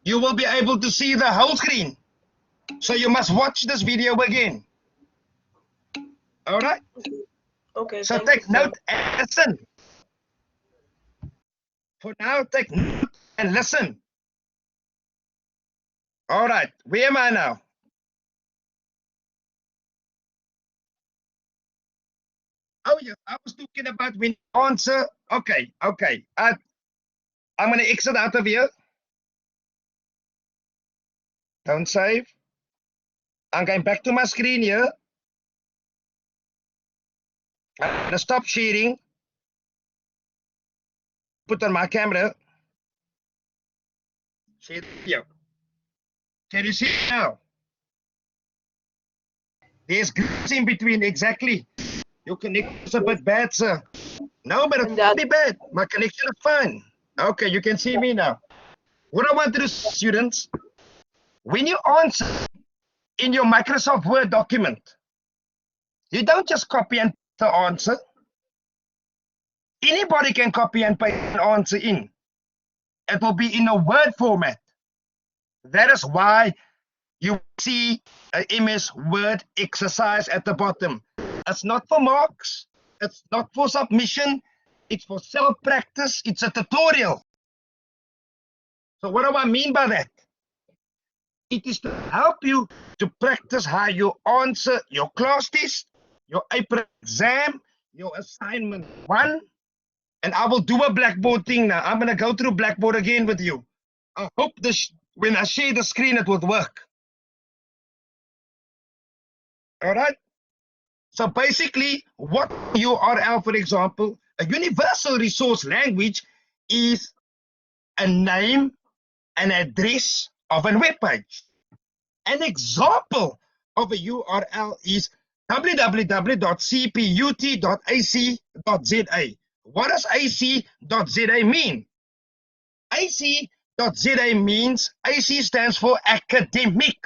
you will be able to see the whole screen. So you must watch this video again. All right? Okay. So take note and listen. For now, take note and listen. All right, where am I now? Oh, yeah, I was talking about when you answer. Okay. I'm going to exit out of here. Don't save. I'm going back to my screen here. I'm going to stop sharing. Put on my camera. Share the video. Can you see it now? There's grids in between, exactly. Your connection is a bit bad, sir. No, but it's not bad. My connection is fine. Okay, you can see me now. What I want to do, students, when you answer in your Microsoft Word document, you don't just copy and paste the answer. Anybody can copy and paste an answer in. It will be in a Word format. That is why you see an MS Word exercise at the bottom. It's not for marks. It's not for submission. It's for self-practice. It's a tutorial. So what do I mean by that? It is to help you to practice how you answer your class test, your April exam, your assignment 1. And I will do a Blackboard thing now. I'm going to go through Blackboard again with you. I hope this, when I share the screen, it will work. All right? So basically, what URL, for example, a universal resource language is a name, an address of a web page. An example of a URL is www.cput.ac.za. What does ac.za mean? ac.za means AC stands for academic.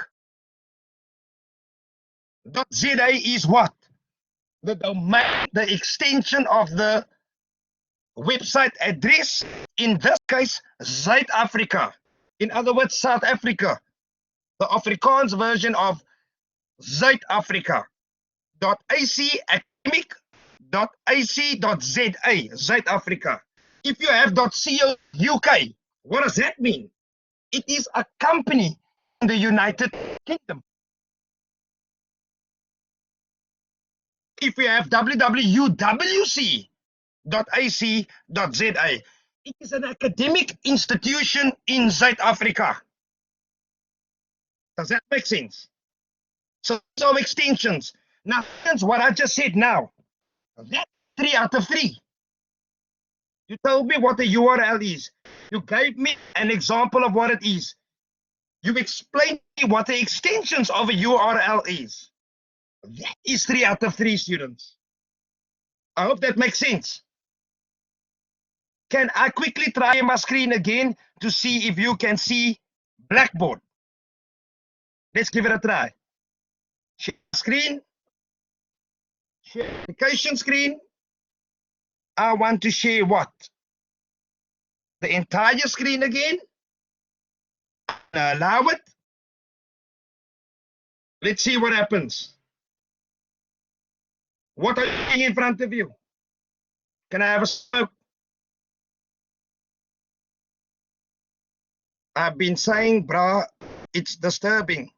.za is what? The domain, the extension of the website address, in this case, South Africa. In other words, South Africa. The Afrikaans version of South Africa. .ac academic.ac.za, South Africa. If you have .co UK, what does that mean? It is a company in the United Kingdom. If you have www.ac.za, it is an academic institution in South Africa. Does that make sense? So some extensions. Now, what I just said now, that's 3 out of 3. You told me what a URL is. You gave me an example of what it is. You explained to me what the extensions of a URL is. That is 3 out of 3, students. I hope that makes sense. Can I quickly try my screen again to see if you can see Blackboard? Let's give it a try. Share screen. Share application screen. I want to share what? The entire screen again. Allow it. Let's see what happens. What are you seeing in front of you? Can I have a smoke? I've been saying, brah, it's disturbing.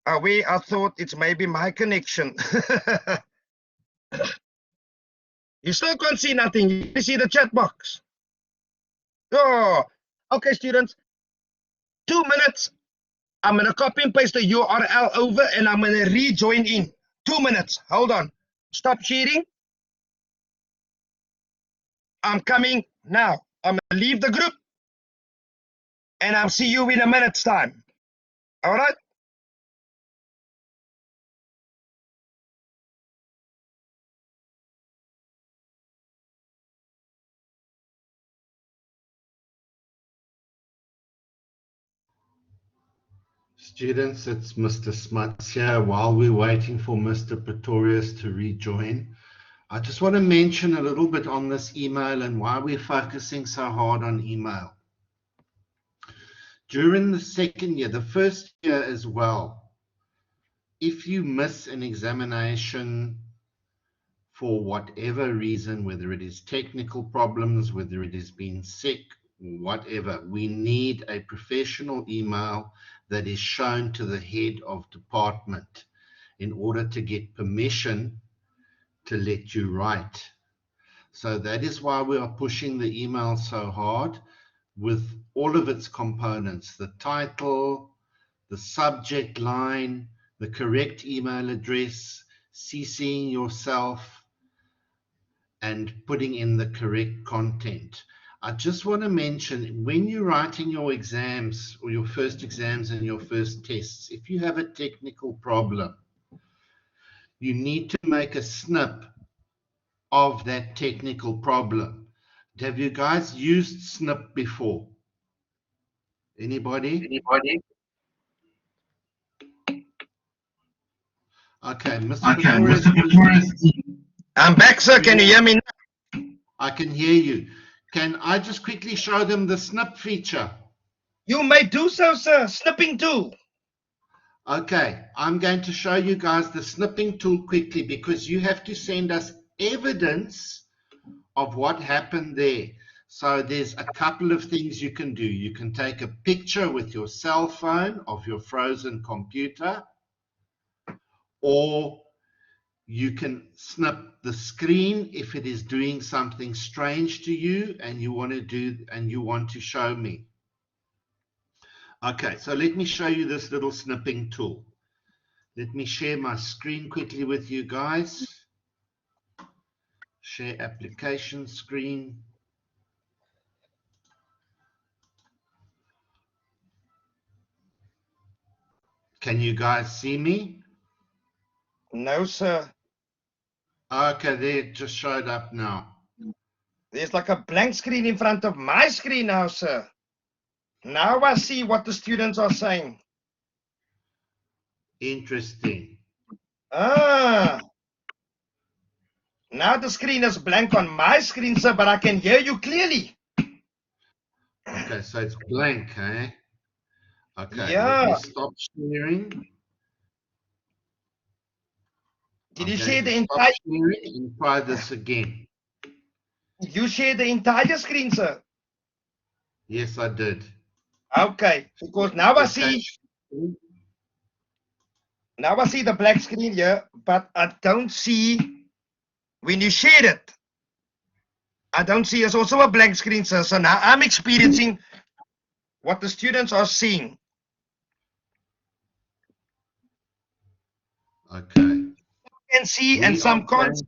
I thought it's maybe my connection. You still can't see nothing. You see the chat box. Oh, okay, students. 2 minutes. I'm going to copy and paste the URL over and I'm going to rejoin in. 2 minutes. Hold on. Stop sharing. I'm coming now. I'm going to leave the group and I'll see you in a minute's time. All right? Students, it's Mr. Smuts here. While we're waiting for Mr. Pretorius to rejoin, I just want to mention a little bit on this email and why we're focusing so hard on email. During the second year, the first year as well, if you miss an examination for whatever reason, whether it is technical problems, whether it is being sick, whatever, we need a professional email that is shown to the head of department in order to get permission to let you write. So that is why we are pushing the email so hard with all of its components, the title, the subject line, the correct email address, CCing yourself, and putting in the correct content. I just want to mention, when you're writing your exams or your first exams and your first tests, if you have a technical problem, you need to make a snip of that technical problem. Have you guys used snip before? Anybody? Okay, Mr. Pretorius, I'm back, sir. Can you hear me now? I can hear you. Can I just quickly show them the snip feature? You may do so, sir. Snipping tool. Okay, I'm going to show you guys the snipping tool quickly because you have to send us evidence of what happened there. So there's a couple of things you can do. You can take a picture with your cell phone of your frozen computer, or you can snip the screen if it is doing something strange to you and you want to show me. Okay, so let me show you this little snipping tool. Let me share my screen quickly with you guys. Share application screen. Can you guys see me? No, sir. Okay, there it just showed up now. There's like a blank screen in front of my screen now, sir. Now I see what the students are saying. Interesting. Ah. Now the screen is blank on my screen, sir, but I can hear you clearly. Okay, so it's blank, eh? Okay, Yeah. let me stop sharing. Did you share the entire? Stop sharing and try this again. Did you share the entire screen, sir? Yes, I did. Okay, because now I see. Now I see the black screen here, but I don't see when you share it. I don't see it's also a blank screen, sir. So now I'm experiencing what the students are seeing. Okay. Some can see and some can't.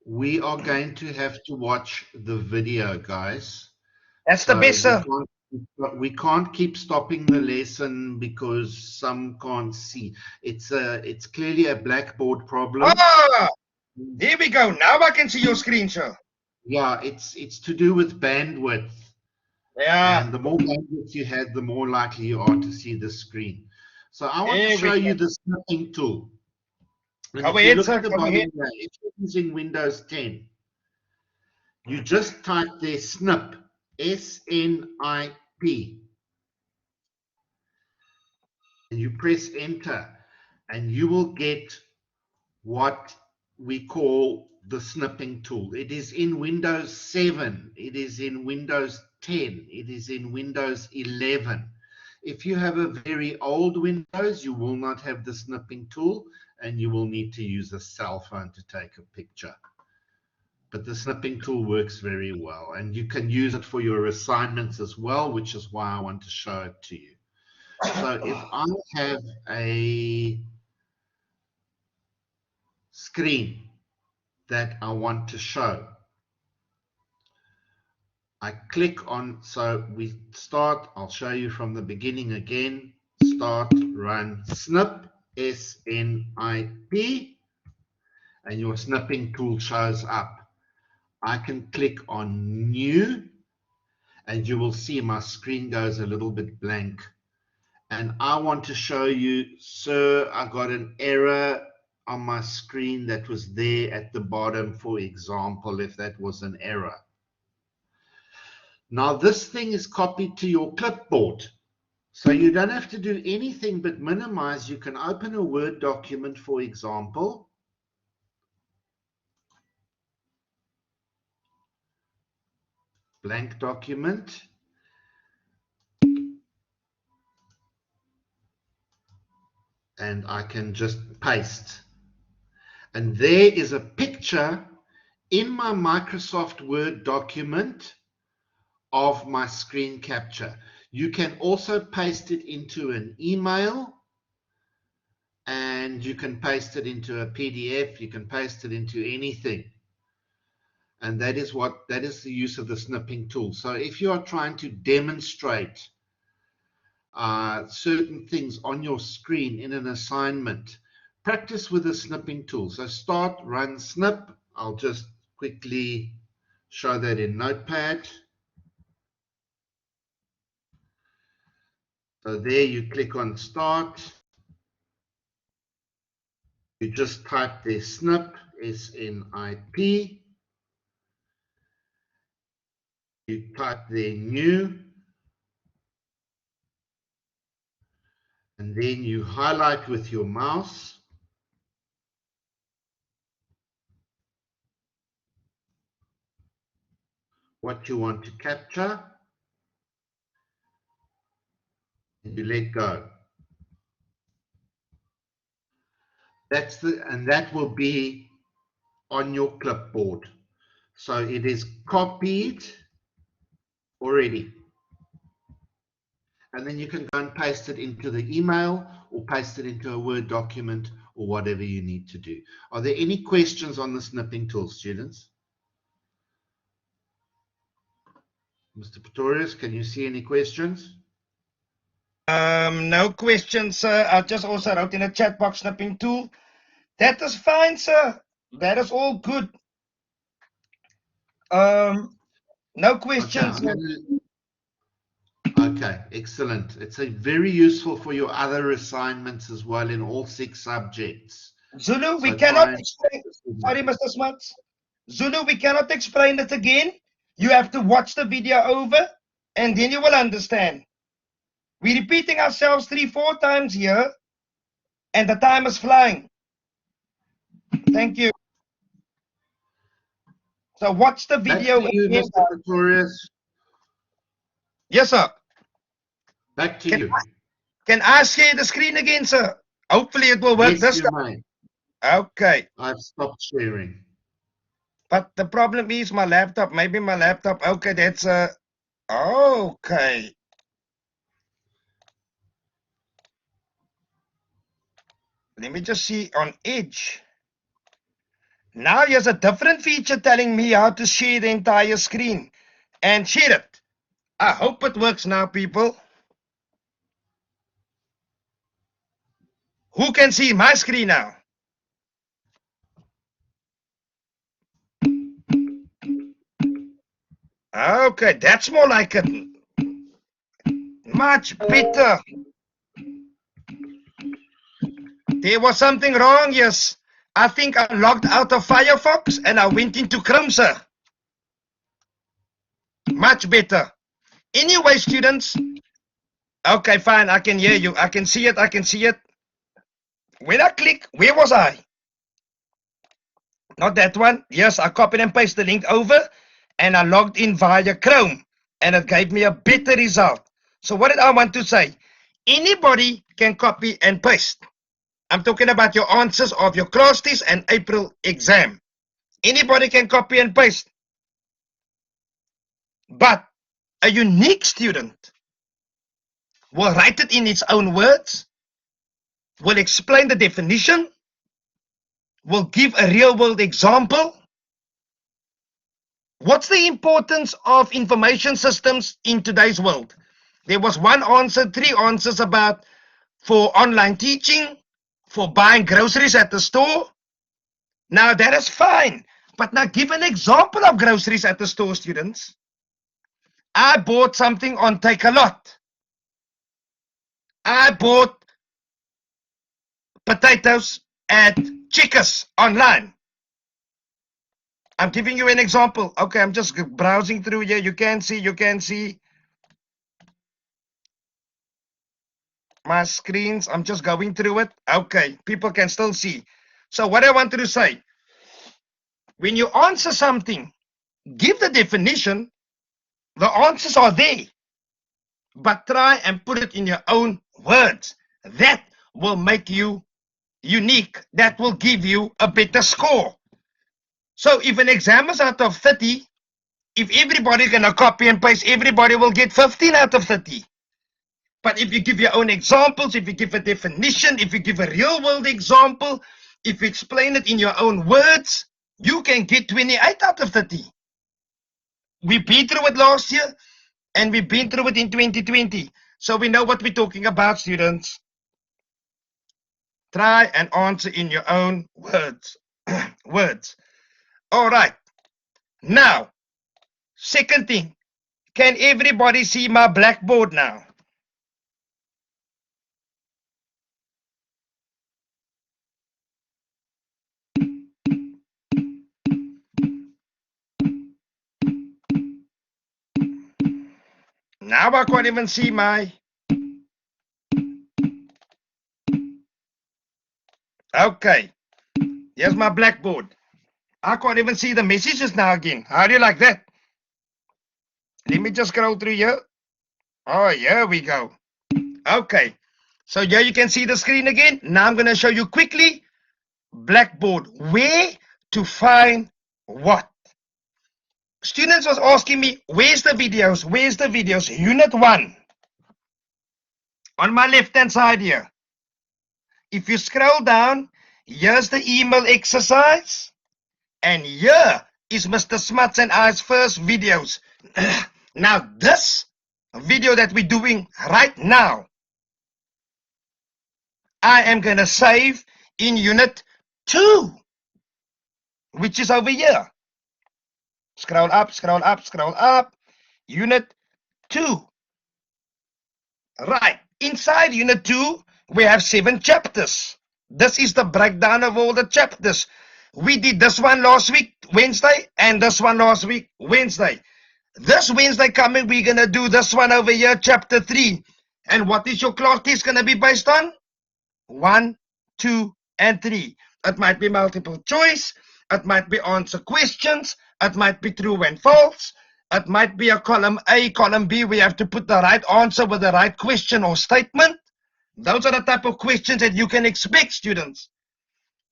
We are going to have to watch the video, guys. That's the best, sir. We can't keep stopping the lesson because some can't see. It's clearly a Blackboard problem. Ah, there we go. Now I can see your screen, sir. Yeah, it's to do with bandwidth. Yeah. And the more bandwidth you have, the more likely you are to see the screen. So I want to show you the snipping tool. And Go if you ahead, look sir. at the Go bottom ahead. there, if you're using Windows 10, you just type there snip, S-N-I-P, and you press enter, and you will get what we call the snipping tool. It is in Windows 7, it is in Windows 10, it is in Windows 11. If you have a very old Windows, you will not have the snipping tool, and you will need to use a cell phone to take a picture. But the snipping tool works very well, and you can use it for your assignments as well, which is why I want to show it to you. So if I have a screen that I want to show, I click on, so we start, I'll show you from the beginning again, start, run, snip, S-N-I-P, and your snipping tool shows up. I can click on new, and you will see my screen goes a little bit blank. And I want to show you, sir, I got an error on my screen that was there at the bottom, for example, if that was an error. Now this thing is copied to your clipboard. So you don't have to do anything but minimize. You can open a Word document, for example. Blank document. And I can just paste. And there is a picture in my Microsoft Word document of my screen capture. You can also paste it into an email, and you can paste it into a PDF. You can paste it into anything. And that is the use of the snipping tool. So if you are trying to demonstrate certain things on your screen in an assignment, practice with the snipping tool. So start, run, snip. I'll just quickly show that in Notepad. So there you click on start. You just type the snip, SNIP. You type the new. And then you highlight with your mouse what you want to capture. And you let go. And that will be on your clipboard. So it is copied already. And then you can go and paste it into the email or paste it into a Word document or whatever you need to do. Are there any questions on the snipping tool, students? Mr. Pretorius, can you see any questions? No questions, sir. I just also wrote in a chat box snipping tool. That is fine, sir. That is all good. No questions. Okay, excellent. It's very useful for your other assignments as well in all 6 subjects. Zulu, we So cannot explain. Sorry, Mr. Smuts. Zulu, we cannot explain it again. You have to watch the video over and then you will understand. We're repeating ourselves 3-4 times here and the time is flying. Thank you. So watch the video. Back to you, again. Mr. Pretorius. Yes, sir. Back to you. Can I share the screen again, sir? Hopefully it will work this time. May. Okay. I've stopped sharing. But the problem is my laptop. Maybe my laptop. Okay, that's okay. Let me just see on Edge. Now here's a different feature telling me how to share the entire screen and share it. I hope it works now, people. Who can see my screen now? Okay, that's more like it. Much better. There was something wrong, yes. I think I logged out of Firefox and I went into Chrome, sir. Much better. Anyway, students. Okay, fine. I can hear you. I can see it. I can see it. When I click, where was I? Not that one. Yes, I copied and pasted the link over and I logged in via Chrome and it gave me a better result. So what did I want to say? Anybody can copy and paste. I'm talking about your answers of your class test and April exam. Anybody can copy and paste. But a unique student will write it in its own words, will explain the definition, will give a real world example. What's the importance of information systems in today's world? There was one answer, 3 answers about for online teaching, for buying groceries at the store. Now that is fine, but now give an example of groceries at the store, students. I bought something on Take a Lot. I bought potatoes at Checkers online. I'm giving you an example. Okay, I'm just browsing through here. You can see. My screens, I'm just going through it. Okay, people can still see. So what I wanted to say, when you answer something, give the definition, the answers are there, but try and put it in your own words. That will make you unique. That will give you a better score. So if an exam is out of 30, if everybody's going to copy and paste, everybody will get 15 out of 30. But if you give your own examples, if you give a definition, if you give a real world example, if you explain it in your own words, you can get 28 out of 30. We've been through it last year and we've been through it in 2020. So we know what we're talking about, students. Try and answer in your own words. Words. All right. Now, second thing, can everybody see my Blackboard now? Now I can't even see my... Okay. Here's my Blackboard. I can't even see the messages now again. How do you like that? Let me just scroll through here. Oh, here we go. Okay. So here you can see the screen again. Now I'm going to show you quickly Blackboard. Where to find what? Students was asking me, where's the videos? Where's the videos? Unit 1. On my left-hand side here. If you scroll down, here's the email exercise. And here is Mr. Smuts and I's first videos. Now this video that we're doing right now, I am going to save in Unit 2, which is over here. Scroll up, scroll up, scroll up. Unit 2. Right. Inside Unit 2, we have 7 chapters. This is the breakdown of all the chapters. We did this one last week, Wednesday, and this one last week, Wednesday. This Wednesday coming, we're going to do this one over here, chapter 3. And what is your class test going to be based on? 1, 2, and 3. It might be multiple choice. It might be answer questions. It might be true and false. It might be a column A, column B. We have to put the right answer with the right question or statement. Those are the type of questions that you can expect, students.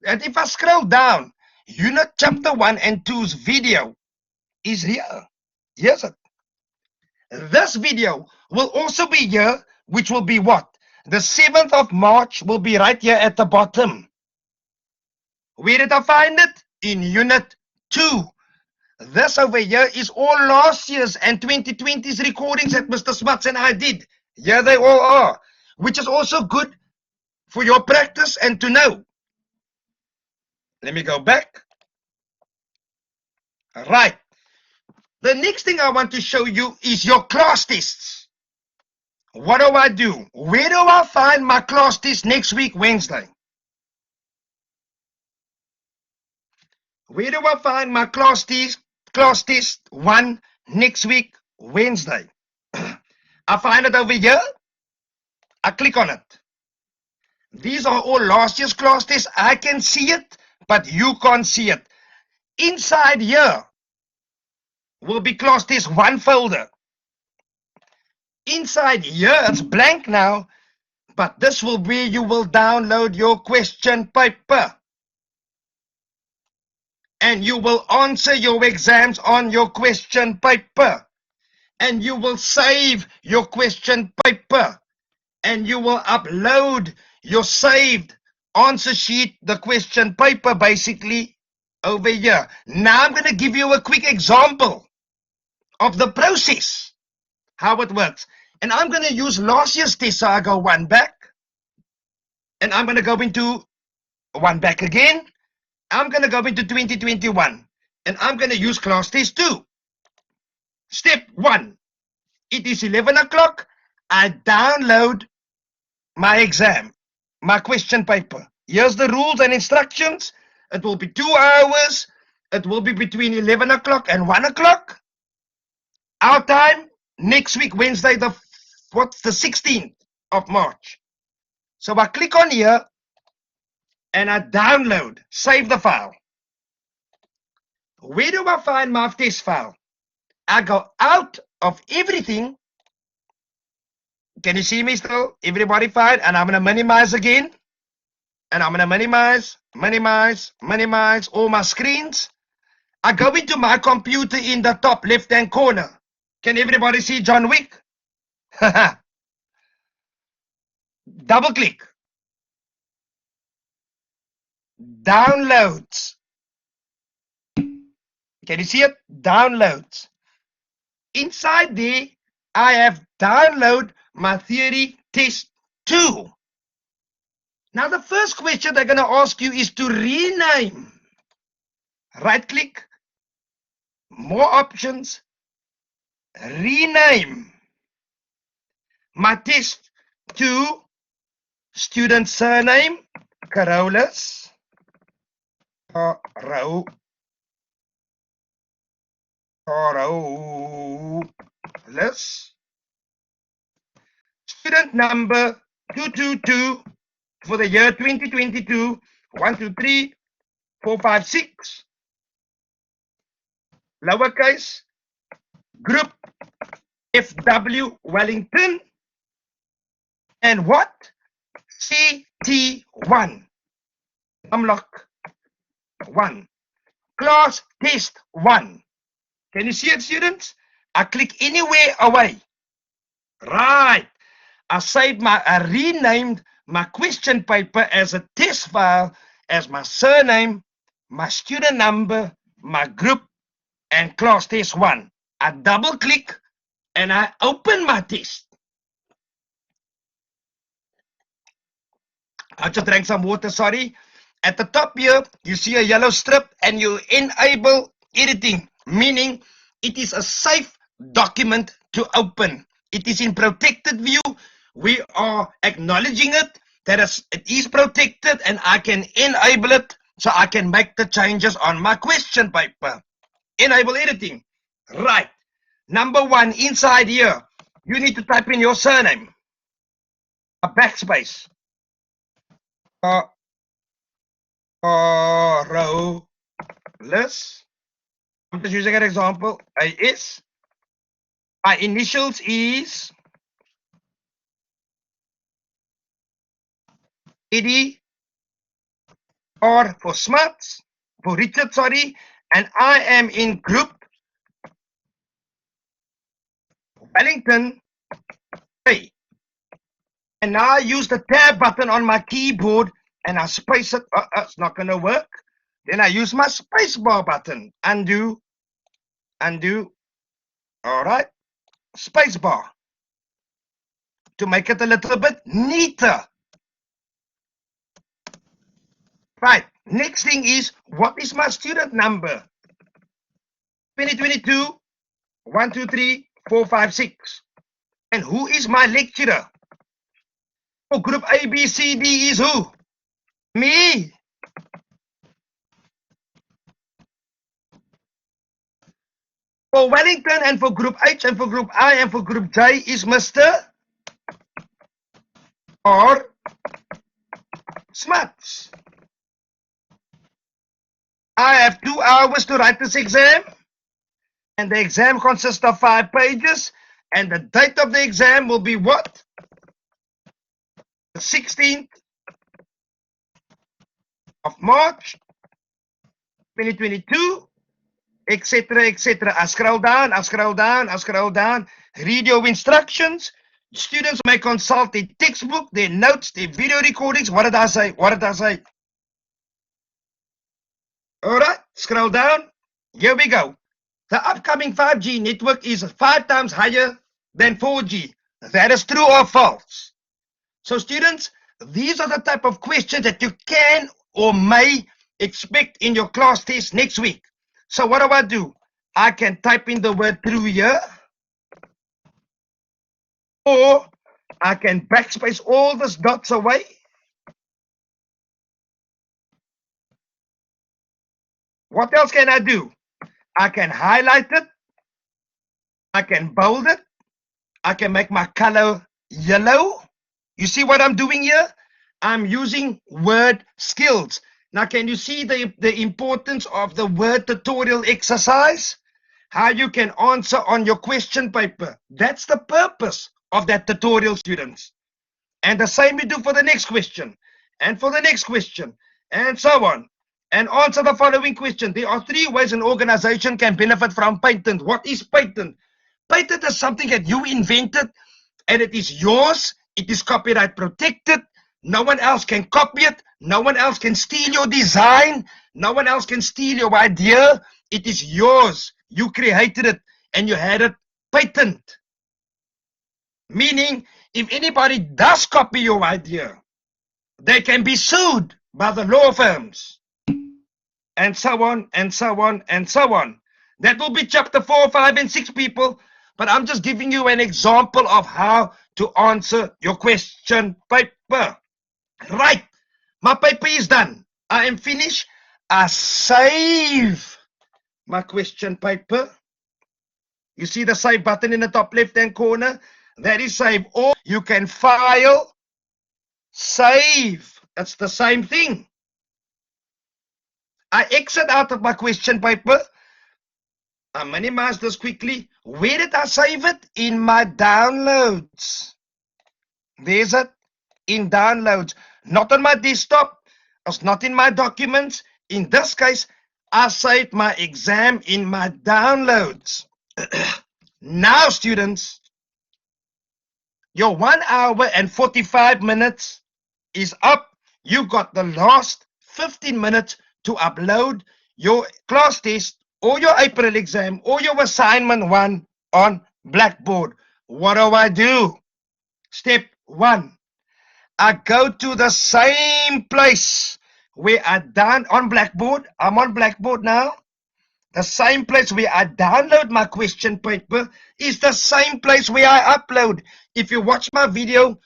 And if I scroll down, Unit Chapter 1 and 2's video is here. Here's it. This video will also be here, which will be what? The 7th of March will be right here at the bottom. Where did I find it? In Unit 2. This over here is all last year's and 2020's recordings that Mr. Smuts and I did. Here they all are, which is also good for your practice and to know. Let me go back. Right. The next thing I want to show you is your class tests. What do I do? Where do I find my class test next week, Wednesday? Where do I find my class test 1 next week, Wednesday? I find it over here. I click on it. These are all last year's class tests. I can see it, but you can't see it. Inside here will be class test 1 folder. Inside here, it's blank now, but this will be, you will download your question paper. And you will answer your exams on your question paper. And you will save your question paper. And you will upload your saved answer sheet, the question paper basically, over here. Now I'm going to give you a quick example of the process, how it works. And I'm going to use last year's test, so I go 1 back. And I'm going to go into 1 back again. I'm going to go into 2021. And I'm going to use class test 2. Step 1. It is 11 o'clock. I download my exam, my question paper. Here's the rules and instructions. It will be 2 hours. It will be between 11 o'clock and 1 o'clock. Our time, next week, Wednesday, the 16th of March. So I click on here and I download, save the file. Where do I find my test file? I go out of everything. Can you see me still? Everybody fine? And I'm going to minimize again. And I'm going to minimize all my screens. I go into my computer in the top left-hand corner. Can everybody see John Wick? Double click. Downloads. Can you see it? Downloads. Inside there, I have download my theory test 2. Now the first question they're going to ask you is to rename. Right click, more options, rename. My test 2, student surname, Carolus. Carolus. Student number 222 for the year 2022, 1, 2, 3, 4, 5, 6. Lowercase, group FW Wellington. And what? CT1. Unlock 1. Class test 1. Can you see it, students? I click anywhere away. Right. I renamed my question paper as a test file as my surname, my student number, my group, and class test 1. I double click and I open my test. I just drank some water, sorry. At the top here, you see a yellow strip and you enable editing, meaning it is a safe document to open. It is in protected view. We are acknowledging it, that it is protected, and I can enable it so I can make the changes on my question paper. Enable editing. Right. Number 1, inside here, you need to type in your surname. A backspace. Carolus. I'm just using an example. AS. My initials is Eddie, R for Smuts, for Richard, sorry, and I am in group Wellington A. And now I use the tab button on my keyboard and I space it. It's not going to work. Then I use my space bar button. Undo. All right. Space bar to make it a little bit neater. Right. Next thing is, what is my student number? 2022, 1, 2, 3, 4, 5, 6. And who is my lecturer? For group A, B, C, D is who? Me. For Wellington and for group H and for group I and for group J is Mr. or Smuts. I have 2 hours to write this exam, and the exam consists of 5 pages, and the date of the exam will be what? The 16th of March 2022, etc., etc. I scroll down, read your instructions. Students may consult their textbook, their notes, their video recordings. What did I say? All right, scroll down. Here we go. The upcoming 5G network is 5 times higher than 4G. That is true or false? So students, these are the type of questions that you can or may expect in your class test next week. So what do? I can type in the word through here, or I can backspace all these dots away. What else can I do? I can highlight it. I can bold it. I can make my color yellow. You see what I'm doing here? I'm using word skills. Now, can you see the importance of the word tutorial exercise? How you can answer on your question paper. That's the purpose of that tutorial, students. And the same we do for the next question, and for the next question, and so on. And answer the following question. There are 3 ways an organization can benefit from patent. What is patent? Patent is something that you invented, and it is yours. It is copyright protected. No one else can copy it. No one else can steal your design. No one else can steal your idea. It is yours. You created it, and you had it patent. Meaning, if anybody does copy your idea, they can be sued by the law firms, and so on, and so on, and so on. That will be chapter 4, 5, and 6, people. But I'm just giving you an example of how to answer your question paper. Right. My paper is done. I am finished. I save my question paper. You see the save button in the top left-hand corner? That is save. Or you can file, save. That's the same thing. I exit out of my question paper. I minimize this quickly. Where did I save it? In my downloads. There's it. In downloads. Not on my desktop. It's not in my documents. In this case, I saved my exam in my downloads. Now, students, your 1 hour and 45 minutes is up. You got the last 15 minutes to upload your class test or your April exam or your assignment 1 on Blackboard. What do? Step 1. I go to the same place where I done on Blackboard. I'm on Blackboard now. The same place where I download my question paper is the same place where I upload. If you watch my video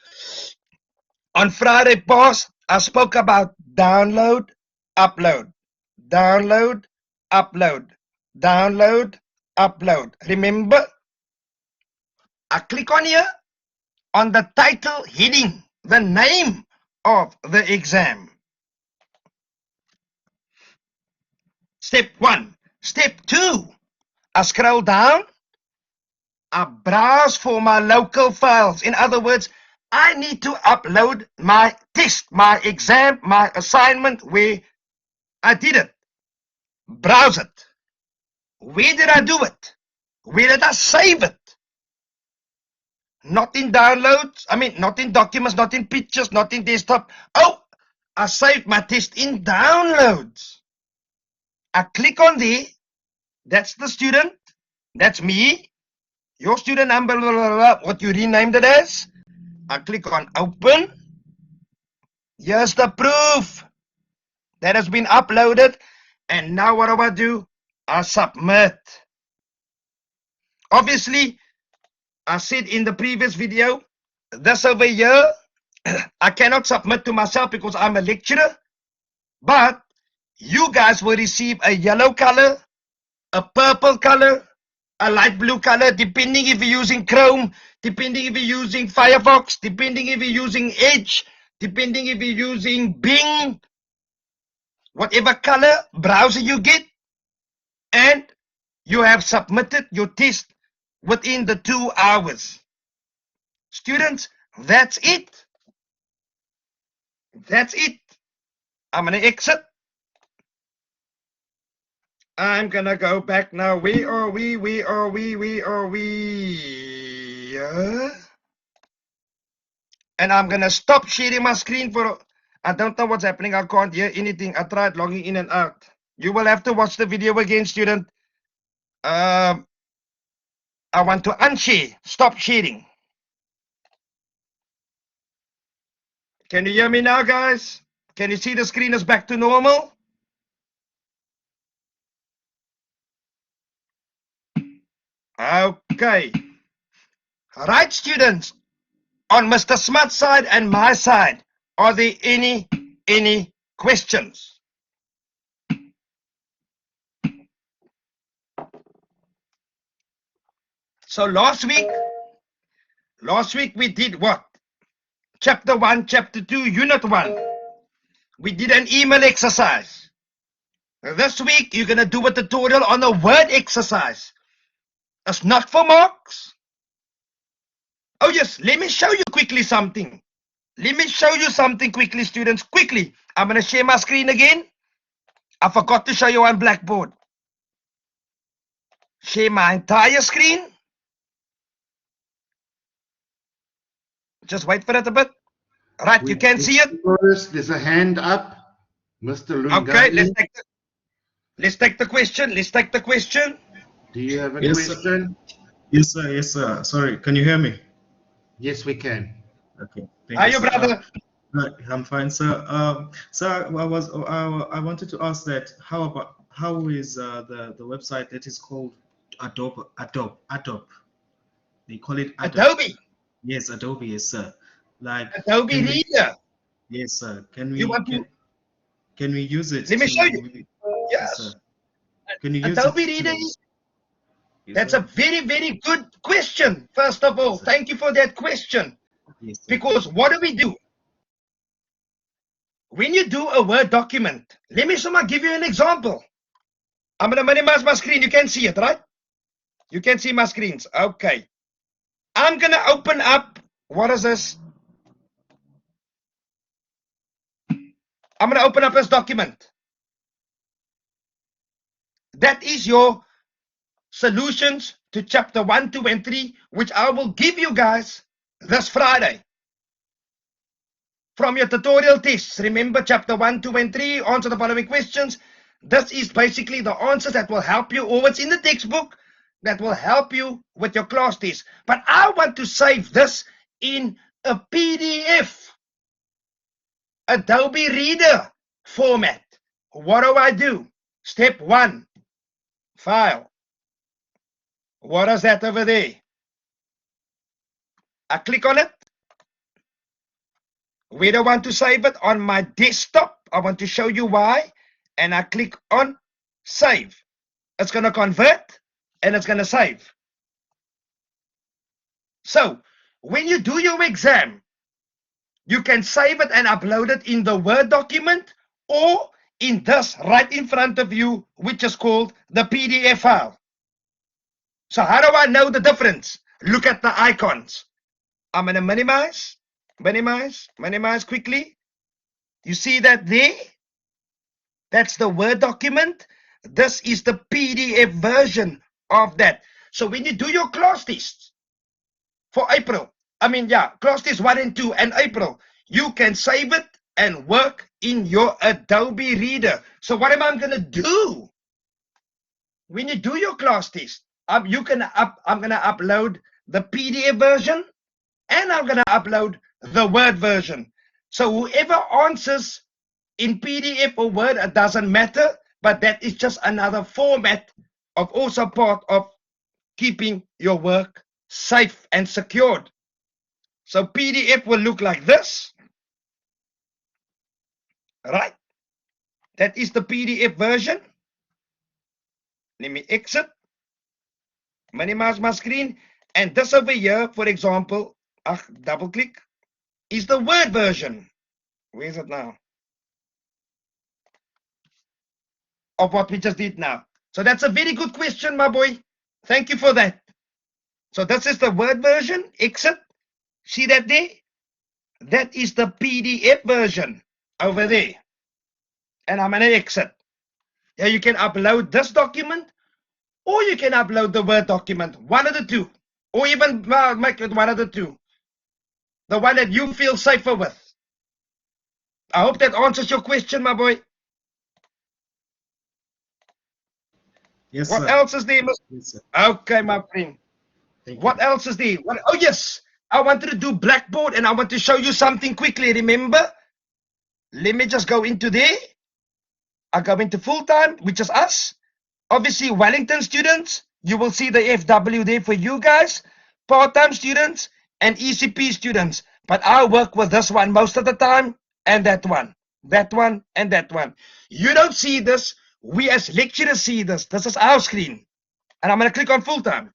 on Friday past, I spoke about download, upload, download, upload, download, upload. Remember, I click on here on the title heading, the name of the exam. Step 1. Step 2, I scroll down. I browse for my local files. In other words, I need to upload my test, my exam, my assignment where I did it. Browse it. Where did I do it? Where did I save it? Not in downloads. Not in documents, not in pictures, not in desktop. Oh, I saved my test in downloads. I click on there. That's the student. That's me. Your student number, blah, blah, blah, what you renamed it as. I click on open. Here's the proof that has been uploaded. And now what do? I submit. Obviously, I said in the previous video, this over here, I cannot submit to myself because I'm a lecturer. But you guys will receive a yellow color, a purple color, a light blue color, depending if you're using Chrome, depending if you're using Firefox, depending if you're using Edge, depending if you're using Bing, whatever color browser you get, and you have submitted your test within the 2 hours. Students, that's it. That's it. I'm going to exit. I'm going to go back now. Where are we? Where are we? Where are we? And I'm going to stop sharing my screen for... I don't know what's happening. I can't hear anything. I tried logging in and out. You will have to watch the video again, student. I want to unshare. Stop sharing. Can you hear me now, guys? Can you see the screen is back to normal? Okay. All right, students. On Mr. Smart's side and my side, are there any questions? So last week we did what? Chapter 1, Chapter 2, Unit 1. We did an email exercise. This week, you're going to do a tutorial on a word exercise. It's not for marks. Oh yes, let me show you quickly something. Let me show you something quickly, students. Quickly. I'm going to share my screen again. I forgot to show you on Blackboard. Share my entire screen. Just wait for it a bit. Right, you can see it. There's a hand up. Mr. Okay, Lungani, let's take the question. Let's take the question. do you have a Yes, question? sir. Yes, sir. Yes, sir. Sorry, can you hear me? Yes, we can. Okay, thank Are you, you, sir. brother? I'm fine, sir. Sir, I wanted to ask that how is the website that is called Adobe? They call it Adobe. Yes, Adobe, yes, sir. Like, Adobe can we? Reader. Yes, sir. Can You we want to? can we use it Let me show you. to? Yes, Yes. sir. Can you use it Adobe Reader. to? Yes, That's sir. a very, very good question. First of all, Yes, sir. thank you for that question. Yes, sir. Because what do? When you do a Word document, let me give you an example. I'm going to minimize my screen. You can see it, right? You can see my screens. Okay. I'm going to open up. What is this? I'm going to open up this document. That is your solutions to chapter 1, 2, and 3, which I will give you guys this Friday. From your tutorial tests, remember chapter 1, 2, and 3, answer the following questions. This is basically the answers that will help you, or what's in the textbook that will help you with your class test. But I want to save this in a PDF, Adobe Reader format. What do? Step 1, file. What is that over there? I click on it. Where do I want to save it? On my desktop. I want to show you why. And I click on save. It's going to convert and it's going to save. So when you do your exam, you can save it and upload it in the Word document or in this right in front of you, which is called the PDF file. So how do I know the difference? Look at the icons. I'm going to minimize quickly. You see that there? That's the Word document. This is the PDF version of that. So when you do your class tests for April, class test 1 and 2 and April, you can save it and work in your Adobe Reader. So what am I going to do? When you do your class test, I'm going to upload the PDF version and I'm going to upload the Word version. So whoever answers in PDF or Word, it doesn't matter, but that is just another format of also part of keeping your work safe and secured. So PDF will look like this, right? That is the PDF version. Let me exit, minimize my screen, and this over here, for example, double click, is the Word version. Where is it now? Of what we just did now. So that's a very good question, my boy. Thank you for that. So this is the Word version. Exit. See that there? That is the PDF version over there. And I'm going to exit. Yeah, you can upload this document or you can upload the Word document. One of the two. Or even make it one of the two. The one that you feel safer with. I hope that answers your question, my boy. Yes, What sir. else is there? Yes, sir. Okay, my friend. Thank What you. else is there? Oh, yes. I wanted to do Blackboard and I want to show you something quickly. Remember? Let me just go into there. I go into full-time, which is us. Obviously, Wellington students, you will see the FW there for you guys. Part-time students and ECP students. But I work with this one most of the time and that one. That one and that one. You don't see this. We as lecturers see this. This is our screen. And I'm going to click on full-time.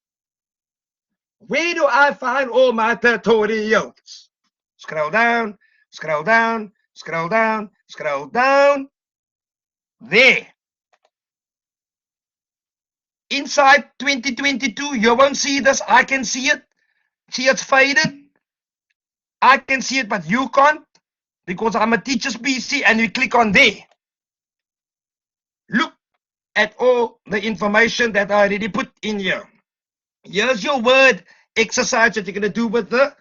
Where do I find all my tutorials? Scroll down, scroll down, scroll down, scroll down. There. Inside 2022, you won't see this. I can see it. See, it's faded. I can see it, but you can't because I'm a teacher's PC and you click on there. Look at all the information that I already put in here. Here's your word exercise that you're going to do with the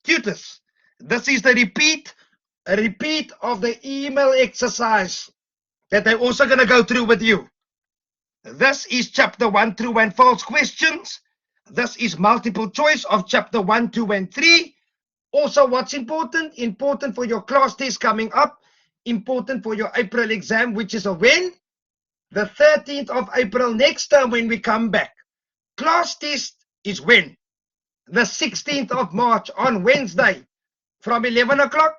tutors. This is the a repeat of the email exercise that they're also going to go through with you. This is chapter 1, true and false questions. This is multiple choice of chapter 1, 2, and 3. Also, what's important? Important for your class test coming up. Important for your April exam, which is a when? The 13th of April next term when we come back. Class test is when? The 16th of March on Wednesday from 11 o'clock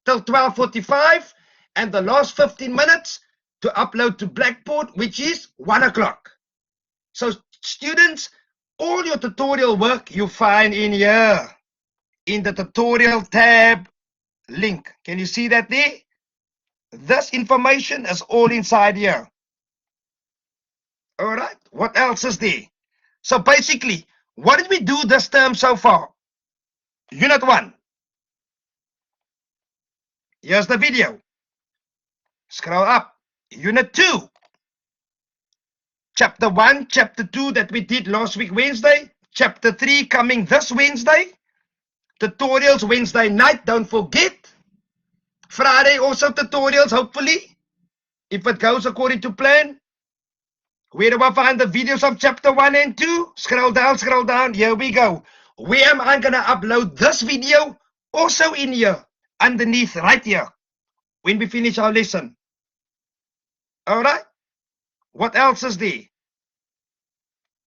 till 12:45, and the last 15 minutes to upload to Blackboard, which is 1 o'clock. So students, all your tutorial work you find in here in the tutorial tab link. Can you see that there? This information is all inside here. All right, what else is there? So basically, what did we do this term so far? Unit 1. Here's the video. Scroll up. Unit 2. Chapter 1, Chapter 2 that we did last week Wednesday. Chapter 3 coming this Wednesday. Tutorials Wednesday night, don't forget. Friday also tutorials, hopefully, if it goes according to plan. Where do I find the videos of chapter 1 and 2? Scroll down, here we go. Where am I going to upload this video? Also in here, underneath, right here, when we finish our lesson. All right, what else is there?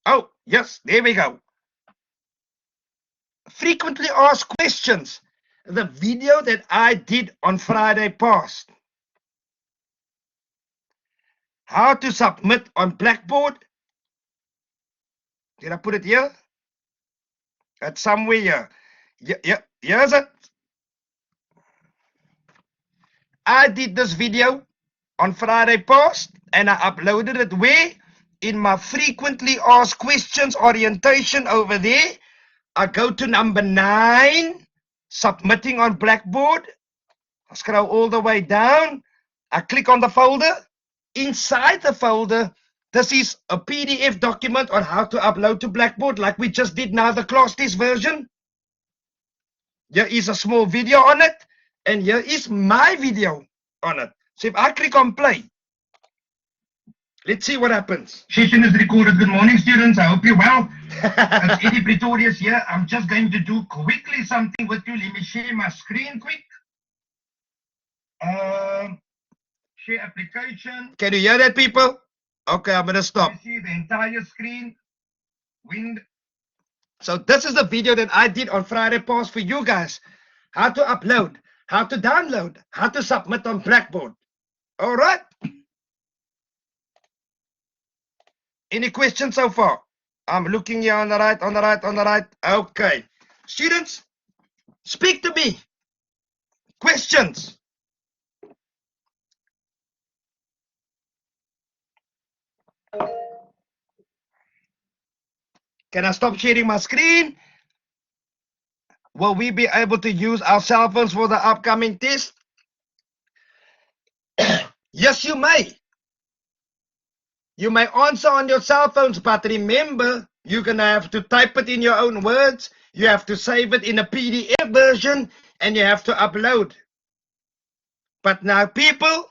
Oh, yes, there we go. Frequently asked questions. The video that I did on Friday past. How to submit on Blackboard. Did I put it here? It's somewhere here. Yeah, here's it. I did this video on Friday past and I uploaded it where? In my frequently asked questions orientation over there. I go to number 9, submitting on Blackboard. I scroll all the way down. I click on the folder. Inside the folder, this is a PDF document on how to upload to Blackboard, like we just did now, the class test version. Here is a small video on it, and here is my video on it. So if I click on play, let's see what happens. Session is recorded. Good morning, students. I hope you're well. It's Eddie Pretorius here. I'm just going to do quickly something with you. Let me share my screen quick. Share application. Can you hear that, people? Okay, I'm going to stop. You see the entire screen. Wind. So this is the video that I did on Friday past for you guys. How to upload, how to download, how to submit on Blackboard. All right. Any questions so far? I'm looking here on the right. Okay. Students, speak to me. Questions. Can I stop sharing my screen? Will we be able to use our cell phones for the upcoming test? Yes, you may. You may answer on your cell phones, but remember, you're going to have to type it in your own words. You have to save it in a PDF version, and you have to upload. But now, people,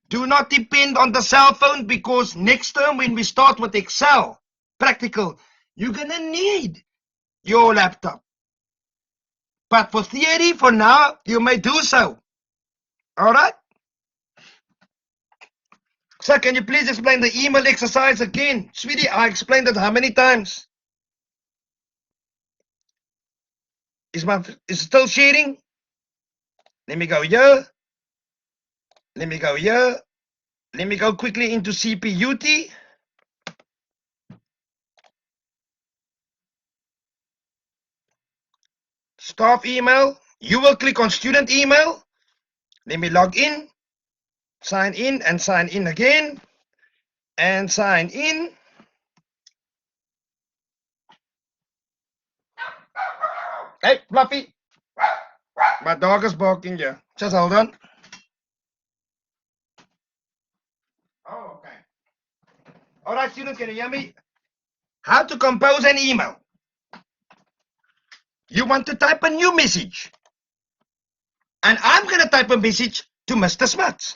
do not depend on the cell phone, because next term when we start with Excel, practical, you're going to need your laptop. But for theory, for now, you may do so. All right? So can you please explain the email exercise again? Sweetie, I explained it how many times? Is it still sharing? Let me go here. Let me go here. Let me go quickly into CPUT. Staff email. You will click on student email. Let me log in, sign in and sign in again, and sign in. Hey, Fluffy. My dog is barking here. Just hold on. Oh, okay. All right, students, can you hear me? How to compose an email. You want to type a new message. And I'm going to type a message to Mr. Smuts.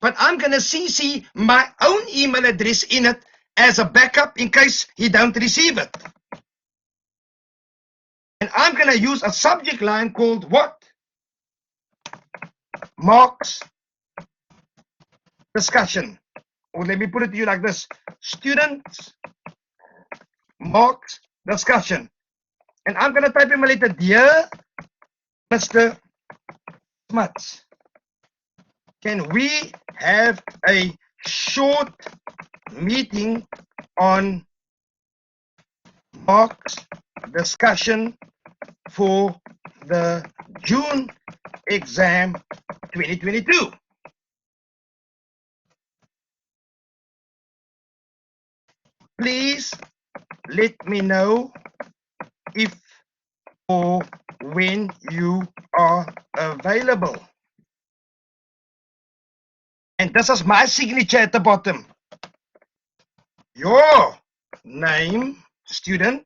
But I'm going to CC my own email address in it as a backup in case he don't receive it. And I'm going to use a subject line called what? Marks discussion. Or let me put it to you like this. Students marks discussion. And I'm going to type in my letter, dear Mr. Smuts, can we have a short meeting on marks discussion for the June exam 2022? Please let me know if or when you are available. And this is my signature at the bottom. Your name, student,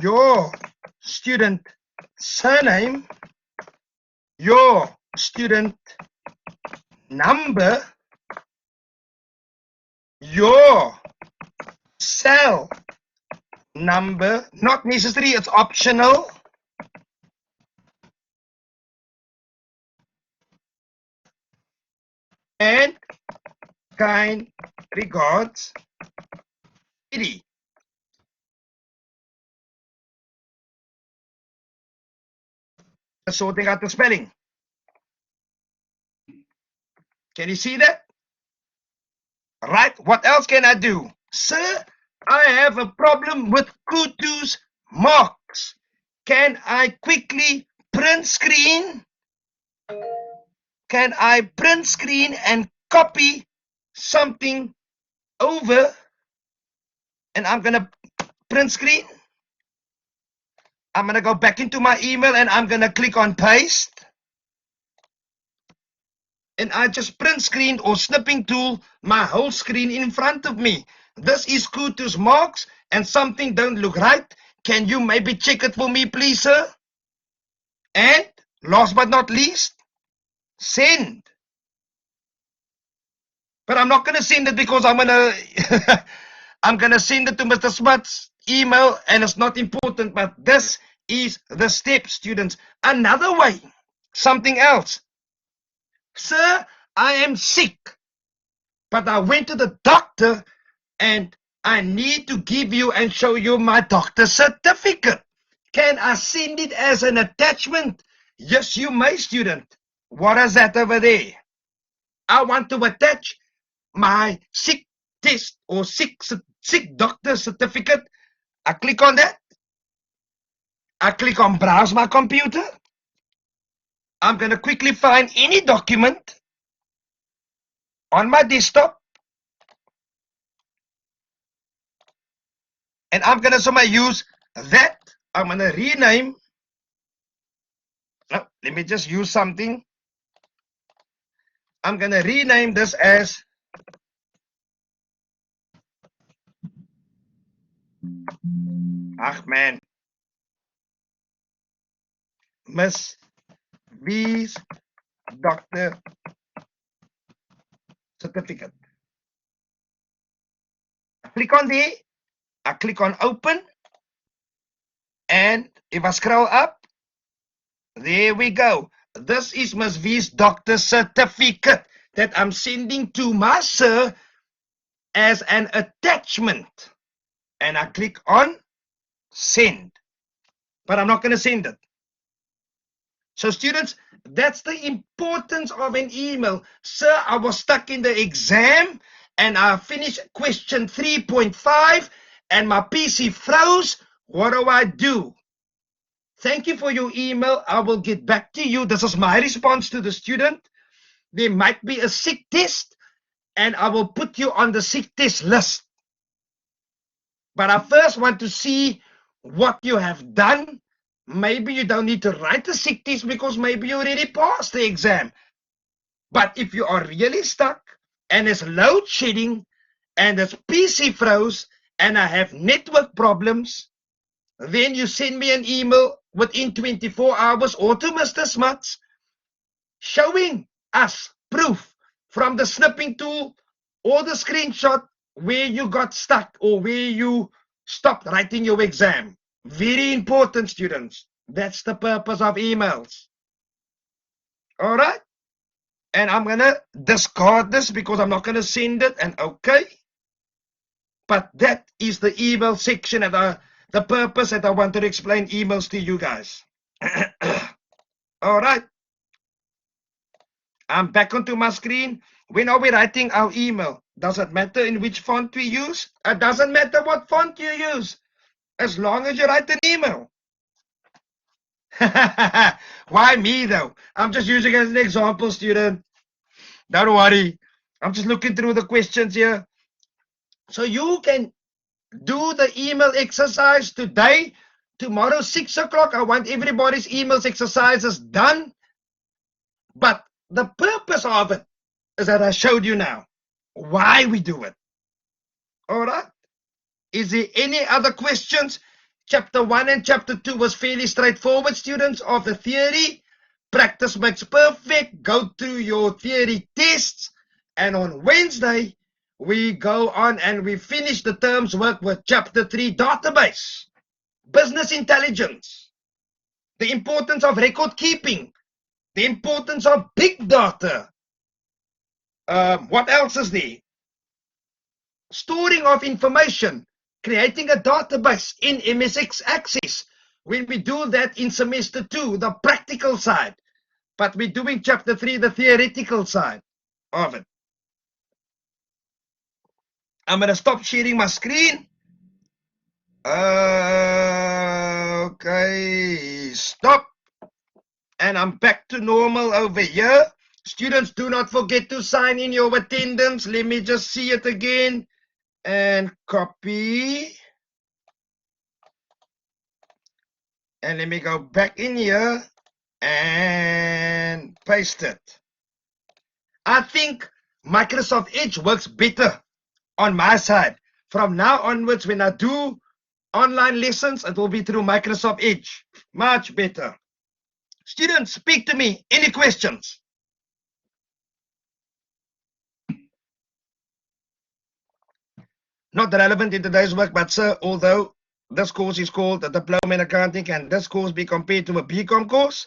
your student surname, your student number, your cell number, not necessary, it's optional, and kind regards, Edie. Sorting out the spelling. Can you see that? Right, what else can I do? Sir, I have a problem with Ch2's marks. Can I quickly print screen? Can I print screen and copy something over? And I'm going to print screen. I'm going to go back into my email and I'm going to click on paste. And I just print screen or snipping tool my whole screen in front of me. This is Ch2's marks and something don't look right. Can you maybe check it for me, please, sir? And last but not least, send. But I'm not going to send it because I'm going to I'm going to send it to Mr. Smuts' email and it's not important, but this is the step, students. Another way, something else. Sir, I am sick, but I went to the doctor and I need to give you and show you my doctor's certificate. Can I send it as an attachment? Yes, you may, student. What is that over there? I want to attach my sick test or sick doctor certificate. I click on that. I click on browse my computer. I'm going to quickly find any document on my desktop. And I'm going to use that. I'm going to rename. No, let me just use something. I'm going to rename this as man. Miss B's doctor certificate. I click on there. I click on open. And if I scroll up, there we go. This is Miss V's doctor certificate that I'm sending to my sir as an attachment. And I click on send. But I'm not going to send it. So students, that's the importance of an email. Sir, I was stuck in the exam and I finished question 3.5 and my PC froze. What do? Thank you for your email. I will get back to you. This is my response to the student. There might be a sick test, and I will put you on the sick test list. But I first want to see what you have done. Maybe you don't need to write the sick test because maybe you already passed the exam. But if you are really stuck and it's load shedding and it's PC froze and I have network problems, then you send me an email within 24 hours or to Mr. Smuts showing us proof from the snipping tool or the screenshot where you got stuck or where you stopped writing your exam. Very important, students. That's the purpose of emails. All right? And I'm going to discard this because I'm not going to send it, and okay. But that is the email section and the purpose that I wanted to explain emails to you guys. All right. I'm back onto my screen. When are we writing our email? Does it matter in which font we use? It doesn't matter what font you use, as long as you write an email. Why me though? I'm just using it as an example, student. Don't worry. I'm just looking through the questions here. So you can do the email exercise today. Tomorrow, 6 o'clock, I want everybody's emails exercises done. But the purpose of it is that I showed you now why we do it. All right. Is there any other questions? Chapter 1 and Chapter 2 was fairly straightforward, students, of the theory. Practice makes perfect. Go through your theory tests. And on Wednesday, we go on and we finish the term's work with Chapter 3, database, business intelligence, the importance of record keeping, the importance of big data. What else is there? Storing of information, creating a database in MSX Access. When we do that in semester 2, the practical side, but we're doing chapter 3, the theoretical side of it. I'm going to stop sharing my screen. Okay, stop. And I'm back to normal over here. Students, do not forget to sign in your attendance. Let me just see it again. And copy. And let me go back in here and paste it. I think Microsoft Edge works better on my side. From now onwards, when I do online lessons, it will be through Microsoft Edge. Much better. Students, speak to me. Any questions? Not relevant in today's work, but sir, although this course is called a Diploma in Accounting, can this course be compared to a BCom course?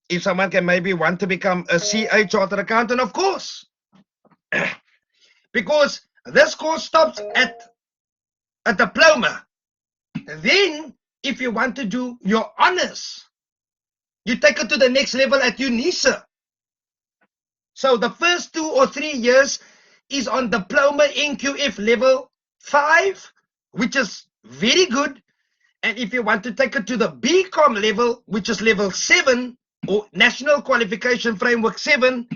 If someone can maybe want to become a CA Chartered Accountant, of course. Because this course stops at a diploma. Then, if you want to do your honors, you take it to the next level at UNISA. So the first 2 or 3 years is on diploma NQF level 5, which is very good. And if you want to take it to the BCom level, which is level 7 or National Qualification Framework 7,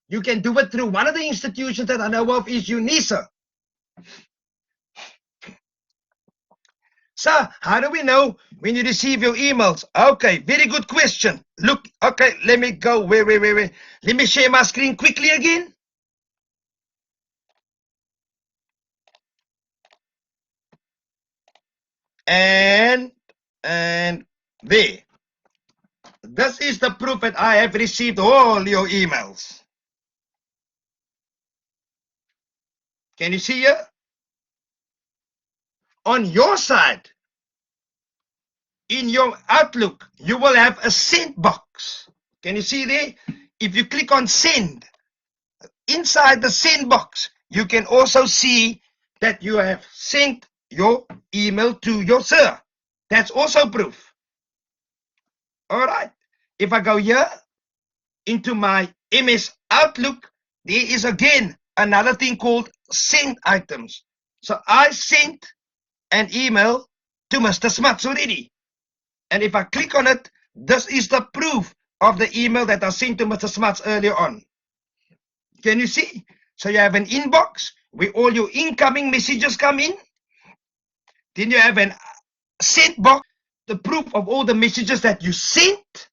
you can do it through one of the institutions that I know of is UNISA. Sir, how do we know when you receive your emails? Okay, very good question. Look, okay, let me go. Wait. Let me share my screen quickly again. And there. This is the proof that I have received all your emails. Can you see here? On your side, in your Outlook, you will have a send box. Can you see there? If you click on send, inside the send box, you can also see that you have sent your email to your sir. That's also proof. All right. If I go here into my MS Outlook, there is again another thing called send items. So I sent an email to Mr. Smuts already. And if I click on it, this is the proof of the email that I sent to Mr. Smuts earlier on. Can you see? So you have an inbox where all your incoming messages come in. Then you have an sent box, the proof of all the messages that you sent.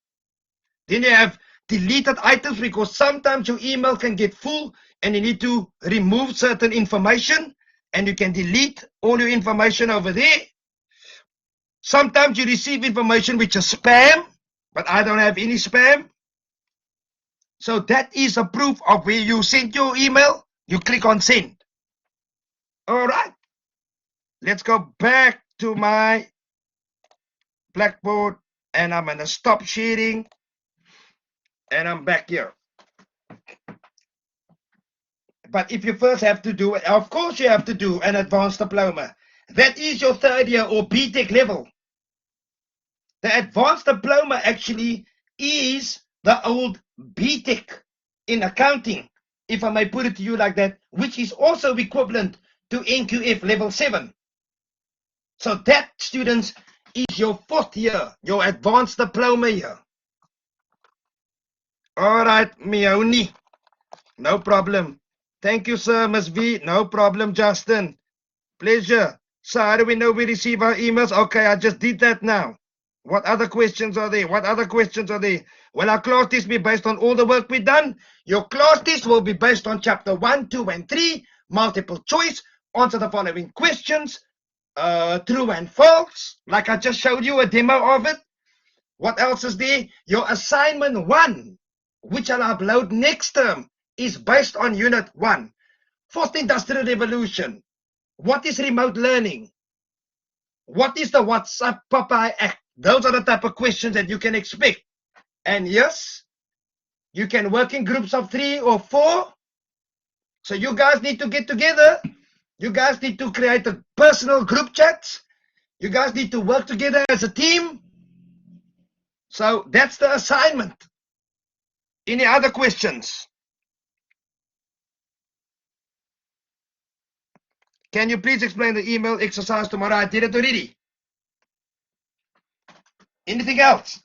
Then you have deleted items, because sometimes your email can get full and you need to remove certain information, and you can delete all your information over there. Sometimes you receive information which is spam, but I don't have any spam. So that is a proof of where you sent your email. You click on send. All right. Let's go back to my Blackboard, and I'm going to stop sharing, and I'm back here. But if you first have to do it, of course you have to do an advanced diploma. That is your third year or BTech level. The advanced diploma actually is the old BTech in accounting, if I may put it to you like that, which is also equivalent to NQF level 7. So that, students, is your fourth year, your advanced diploma year. All right, Mioni, no problem. Thank you, sir, Ms. V. No problem, Justin. Pleasure. So how do we know we receive our emails? Okay, I just did that now. What other questions are there? What other questions are there? Will our class test be based on all the work we've done? Your class test will be based on chapter 1, 2, and 3, multiple choice. Answer the following questions, true and false, like I just showed you a demo of it. What else is there? Your assignment 1, which I'll upload next term, is based on unit 1. Fourth Industrial Revolution. What is remote learning? What is the WhatsApp Popeye Act? Those are the type of questions that you can expect. And yes, you can work in groups of 3 or 4. So you guys need to get together. You guys need to create a personal group chats. You guys need to work together as a team. So that's the assignment. Any other questions? Can you please explain the email exercise tomorrow? I did it already. Anything else?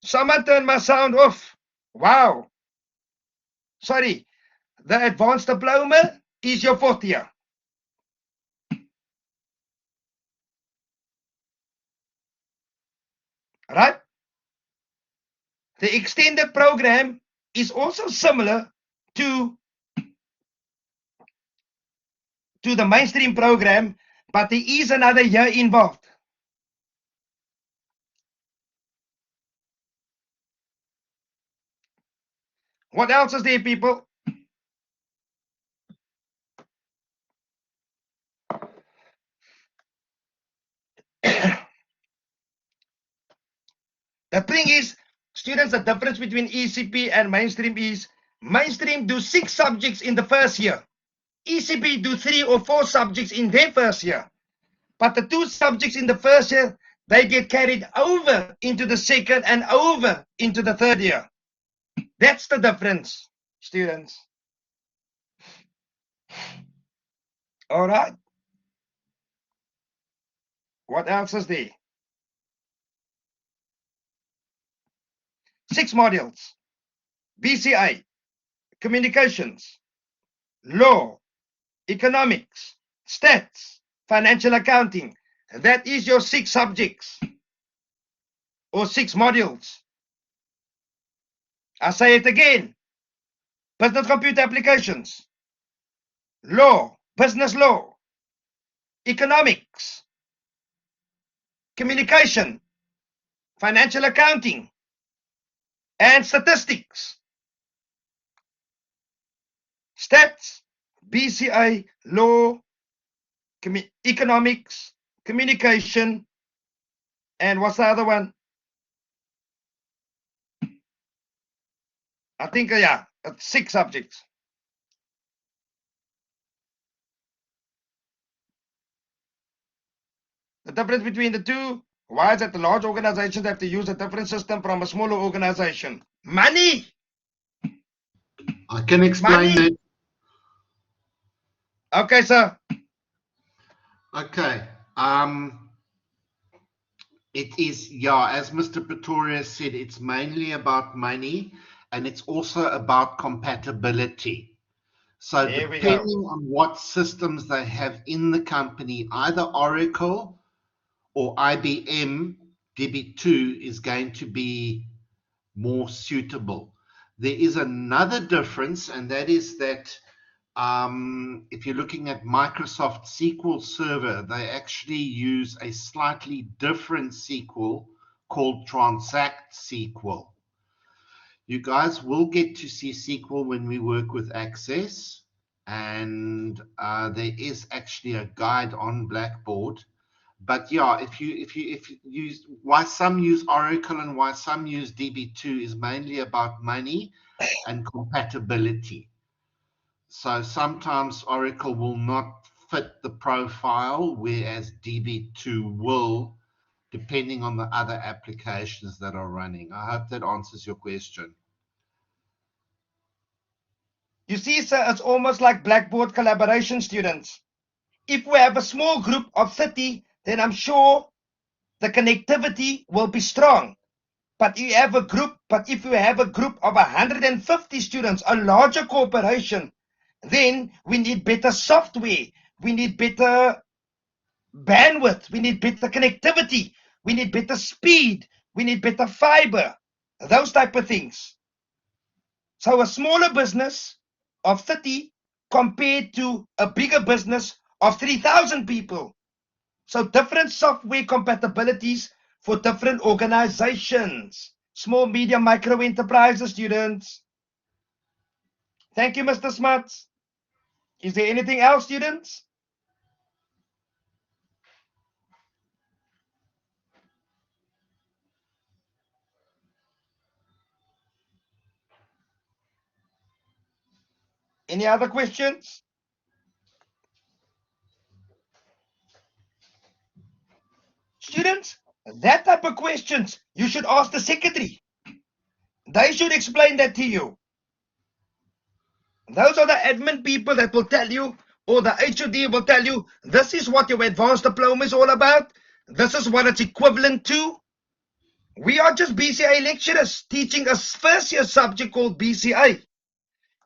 Someone turned my sound off. Wow. Sorry. The advanced diploma is your fourth year. Right? The extended program is also similar to the mainstream program, but there is another year involved. What else is there, people? The thing is, students, the difference between ECP and mainstream is mainstream do 6 subjects in the first year. ECP do 3 or 4 subjects in their first year. But the 2 subjects in the first year, they get carried over into the second and over into the third year. That's the difference, students. All right. What else is there? 6 modules. BCA, communications, law, economics, stats, financial accounting. That is your 6 subjects or 6 modules. I say it again. Business computer applications, law, business law, economics, communication, financial accounting, and statistics. Stats, BCA, law, economics, communication, and what's the other one? I think, yeah, 6 subjects. The difference between the two, why is that the large organizations have to use a different system from a smaller organization? Money! I can explain Money. that. Okay, sir. Okay. It is, yeah, as Mr. Pretorius said, it's mainly about money and it's also about compatibility. So There we depending on what systems they have in the company, either Oracle or IBM, DB2 is going to be more suitable. There is another difference, and that is that if you're looking at Microsoft SQL Server, they actually use a slightly different SQL called Transact SQL. You guys will get to see SQL when we work with Access, and there is actually a guide on Blackboard. But yeah, if you use, why some use Oracle and why some use DB2 is mainly about money and compatibility. So sometimes Oracle will not fit the profile, whereas DB2 will, depending on the other applications that are running. I hope that answers your question. You see, sir, it's almost like Blackboard collaboration, students. If we have a small group of 30, then I'm sure the connectivity will be strong. But if you have a group of 150 students, a larger corporation, then we need better software, we need better bandwidth, we need better connectivity, we need better speed, we need better fiber, those type of things. So a smaller business of 30 compared to a bigger business of 3,000 people. So different software compatibilities for different organizations. Small, medium, micro enterprises, students. Thank you, Mr. Smuts. Is there anything else, students? Any other questions? Students, that type of questions you should ask the secretary. They should explain that to you. Those are the admin people that will tell you, or the HOD will tell you, this is what your advanced diploma is all about. This is what it's equivalent to. We are just BCA lecturers teaching a first year subject called BCA.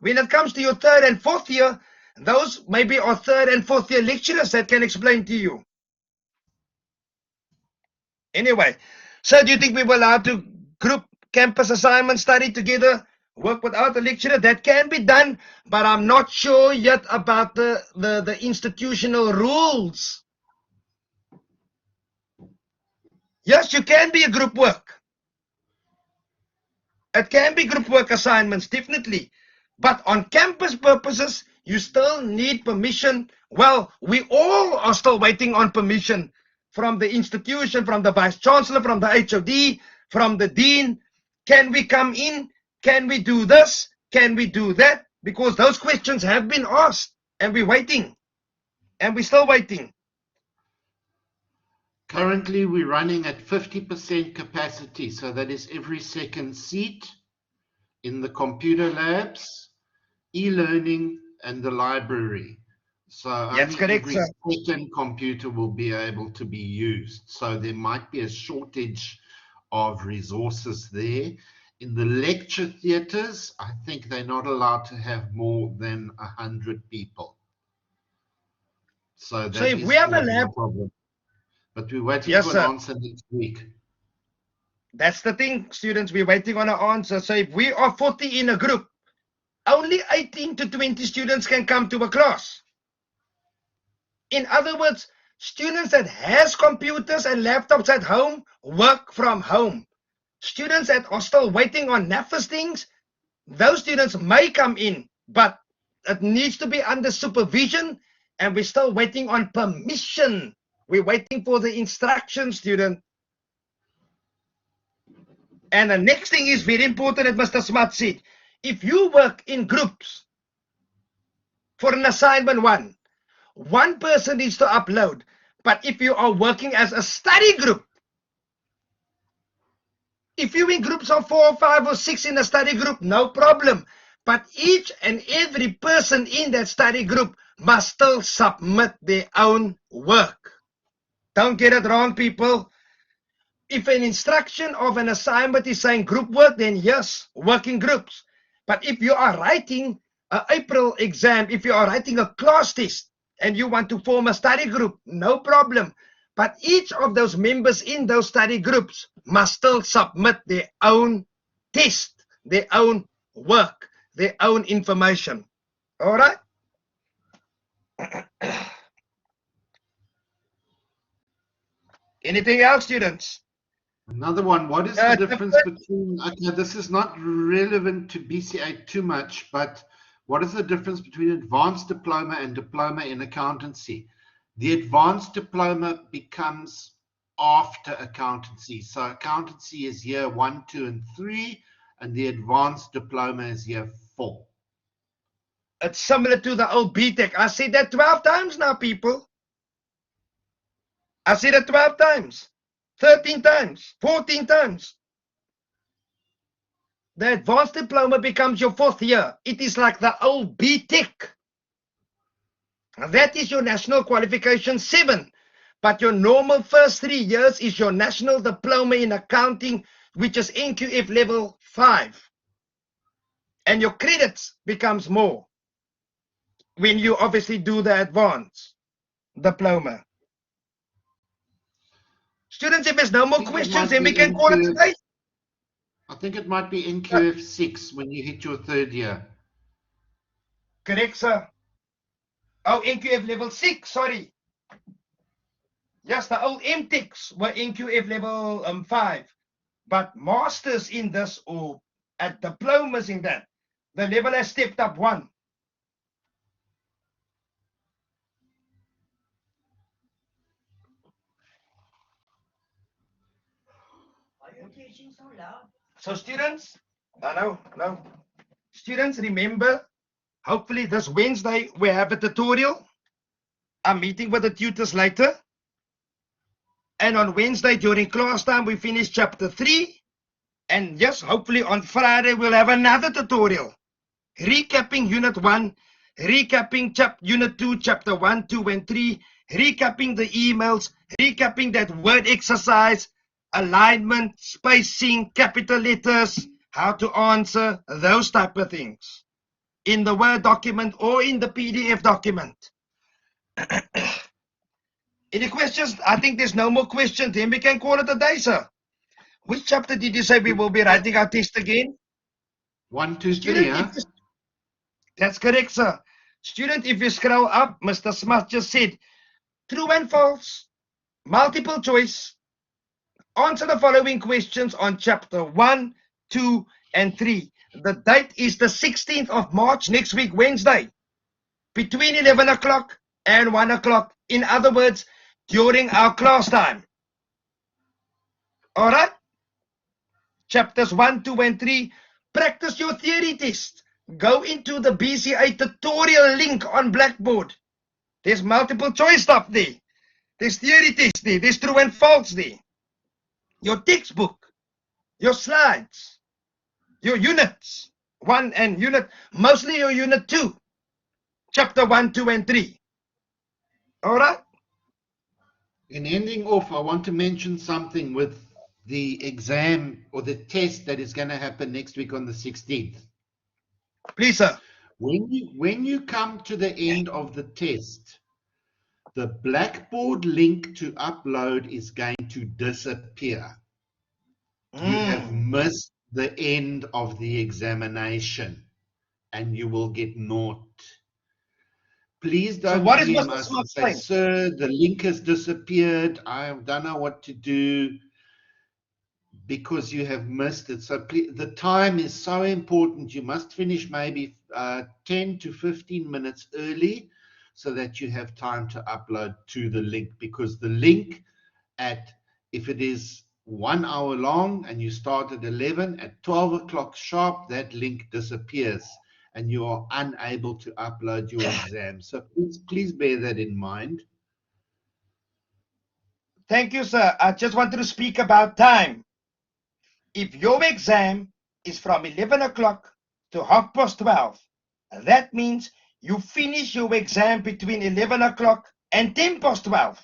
When it comes to your third and fourth year, those maybe are third and fourth year lecturers that can explain to you. Anyway, so do you think we were allowed to group campus assignment study together, work without a lecturer? That can be done, but I'm not sure yet about the institutional rules. Yes, you can be a group work. It can be group work assignments, definitely. But on campus purposes, you still need permission. Well, we all are still waiting on permission from the institution, from the vice chancellor, from the HOD, from the dean. Can we come in? Can we do this? Can we do that? Because those questions have been asked and we're waiting. And we're still waiting. Currently, we're running at 50% capacity, so that is every second seat in the computer labs, e-learning, and the library. So That's only correct, every sir. second computer will be able to be used. So there might be a shortage of resources there. In the lecture theatres, I think they're not allowed to have more than 100 people. So that if is we have a causing lab, a problem. But we're waiting yes, for an sir. answer next week. That's the thing, students. We're waiting on an answer. So if we are 40 in a group, only 18 to 20 students can come to a class. In other words, students that has computers and laptops at home work from home. Students that are still waiting on NAFIS things, those students may come in, but it needs to be under supervision, and we're still waiting on permission. We're waiting for the instruction, student. And the next thing is very important, as Mr. Smart said. If you work in groups for an assignment one person needs to upload. But if you are working as a study group, if you're in groups of 4, 5, or 6 in a study group, no problem. But each and every person in that study group must still submit their own work. Don't get it wrong, people. If an instruction of an assignment is saying group work, then yes, work in groups. But if you are writing an April exam, if you are writing a class test, and you want to form a study group, no problem. But each of those members in those study groups must still submit their own test, their own work, their own information. All right? Anything else, students? Another one, what is the difference between, okay, this is not relevant to BCA too much, but what is the difference between advanced diploma and diploma in accountancy? The advanced diploma becomes after accountancy. So accountancy is year 1, 2, and 3, and the advanced diploma is year 4. It's similar to the old BTEC. I said that 12 times now, people. I said it 12 times, 13 times, 14 times. The advanced diploma becomes your 4th year. It is like the old BTEC. That is your national qualification 7. But your normal first 3 years is your national diploma in accounting, which is NQF level 5. And your credits becomes more when you obviously do the advanced diploma. Students, if there's no more questions, then we can call it a day. I think it might be NQF 6 when you hit your 3rd year. Correct, sir. Oh, NQF level 6, sorry. Yes, the old MTechs were NQF level 5. But masters in this, or at diplomas in that, the level has stepped up 1. Why are you teaching so loud? So students, no. Students, remember, hopefully this Wednesday we have a tutorial. I'm meeting with the tutors later. And on Wednesday during class time, we finish chapter 3. And yes, hopefully on Friday we'll have another tutorial. Recapping Unit 1, recapping Unit 2, Chapter 1, 2, and 3, recapping the emails, recapping that word exercise, alignment, spacing, capital letters, how to answer, those type of things in the Word document or in the PDF document. Any questions? I think there's no more questions. Then we can call it a day, sir. Which chapter did you say we will be writing our test again? 1, 2, 3, huh? That's correct, sir. Student, if you scroll up, Mr. Smart just said, true and false, multiple choice. Answer the following questions on chapter 1, 2, and 3. The date is the 16th of March, next week, Wednesday, between 11 o'clock and 1 o'clock. In other words, during our class time. All right? chapters 1, 2, and 3. Practice your theory test. Go into the BCA tutorial link on Blackboard. There's multiple choice stuff there. There's theory test there. There's true and false there. Your textbook, your slides, your units 1 and mostly your unit 2, chapter 1, 2, and 3. All right? In ending off, I want to mention something with the exam or the test that is going to happen next week on the 16th. Please, sir. When you come to the end of the test, the Blackboard link to upload is going to disappear. You have missed the end of the examination and you will get naught. Please don't DM us and say, sir, the link has disappeared. I don't know what to do, because you have missed it. So please, the time is so important. You must finish maybe 10 to 15 minutes early so that you have time to upload to the link, because the link if it is 1 hour long and you start at 11, at 12 o'clock sharp, that link disappears and you are unable to upload your exam. So please bear that in mind. Thank you, sir. I just wanted to speak about time. If your exam is from 11 o'clock to 12:30, that means you finish your exam between 11 o'clock and 12:10.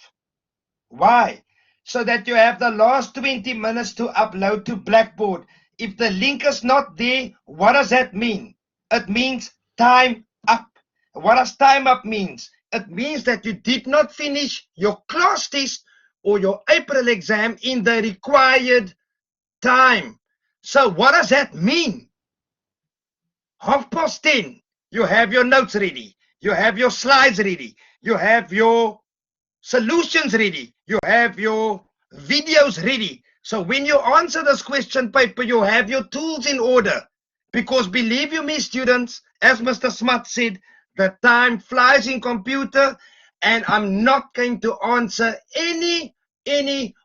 Why? So that you have the last 20 minutes to upload to Blackboard. If the link is not there, what does that mean? It means time up. What does time up means? It means that you did not finish your class test or your April exam in the required time. So what does that mean? 10:30, you have your notes ready, you have your slides ready, you have your solutions ready, you have your videos ready. So when you answer this question paper, you have your tools in order. Because believe you me, students, as Mr. Smart said, the time flies in computer, and I'm not going to answer any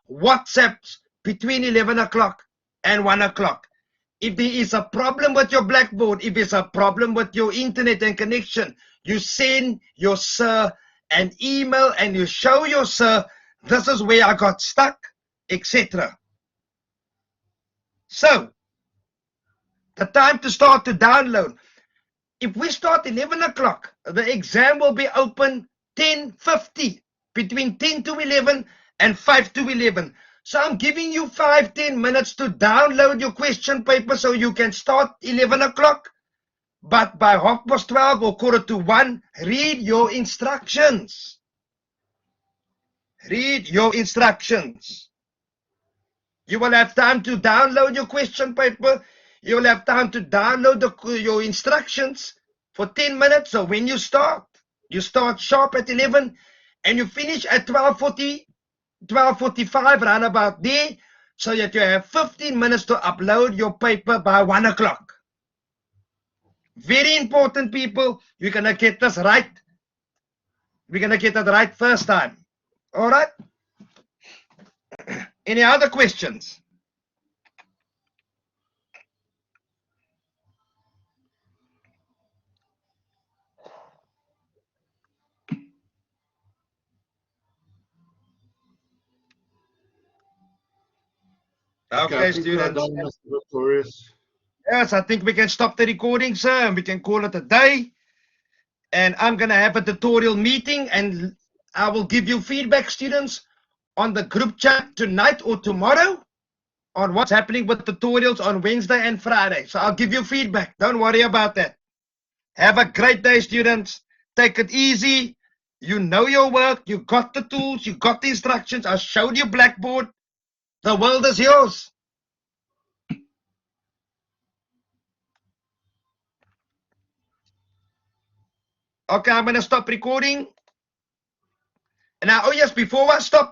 WhatsApps between 11 o'clock and 1 o'clock. If there is a problem with your Blackboard, if there's a problem with your internet and connection, you send your sir an email and you show your sir, this is where I got stuck, etc. So, the time to start to download. If we start 11 o'clock, the exam will be open 10:50, between 10 to 11 and 5 to 11. So I'm giving you 5-10 minutes to download your question paper so you can start 11 o'clock. But by 12:30 or 1:45, read your instructions. Read your instructions. You will have time to download your question paper. You will have time to download your instructions for 10 minutes. So when you start sharp at 11 and you finish at 12:40, 12:45, round about there, so that you have 15 minutes to upload your paper by 1 o'clock. Very important, people. We're going to get this right. We're going to get it right first time. All right? Any other questions? Okay, students. Yes, I think we can stop the recording, sir, and we can call it a day. And I'm going to have a tutorial meeting, and I will give you feedback, students, on the group chat tonight or tomorrow on what's happening with tutorials on Wednesday and Friday. So I'll give you feedback. Don't worry about that. Have a great day, students. Take it easy. You know your work. You got the tools. You got the instructions. I showed you Blackboard. The world is yours. Okay, I'm going to stop recording. And now, oh yes, before I stop,